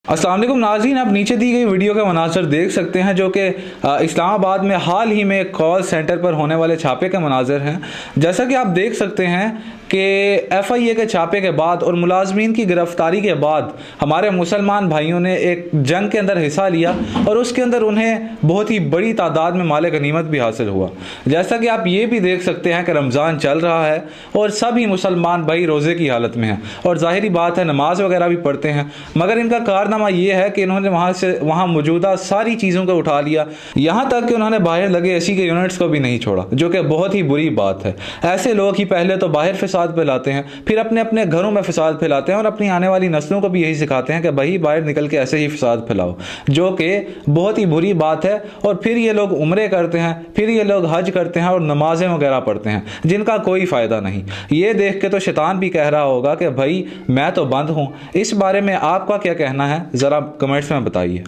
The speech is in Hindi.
अस्सलाम वालेकुम नाज़रीन, आप नीचे दी गई वीडियो के मनाज़र देख सकते हैं जो कि इस्लामाबाद में हाल ही में कॉल सेंटर पर होने वाले छापे के मनाज़र हैं। जैसा कि आप देख सकते हैं कि FIA के छापे के बाद और मुलाजमीन की गिरफ्तारी के बाद हमारे मुसलमान भाइयों ने एक जंग के अंदर हिस्सा लिया और उसके अंदर उन्हें बहुत ही बड़ी तादाद में माल गनीमत भी हासिल हुआ। जैसा कि आप ये भी देख सकते हैं कि रमज़ान चल रहा है और सभी मुसलमान भाई रोज़े की हालत में हैं और ज़ाहिरी बात है नमाज वगैरह भी पढ़ते हैं, मगर इनका कारनामा ये है कि इन्होंने वहाँ मौजूदा सारी चीज़ों को उठा लिया, यहाँ तक कि उन्होंने बाहर लगे AC के यूनिट्स को भी नहीं छोड़ा, जो कि बहुत ही बुरी बात है। ऐसे लोग ही पहले तो बाहर फिसाद फैलाते हैं, फिर अपने अपने घरों में फिसाद फैलाते हैं और अपनी आने वाली नस्लों को भी यही सिखाते हैं कि भाई बाहर निकल के ऐसे ही फिसाद फैलाओ, जो कि बहुत ही बुरी बात है। और फिर ये लोग उम्रे करते हैं, फिर ये लोग हज करते हैं और नमाजें वगैरह पढ़ते हैं, जिनका कोई फ़ायदा नहीं। ये देख के तो शैतान भी कह रहा होगा कि भाई मैं तो बंद हूँ। इस बारे में आपका क्या कहना है, ज़रा कमेंट्स में बताइए।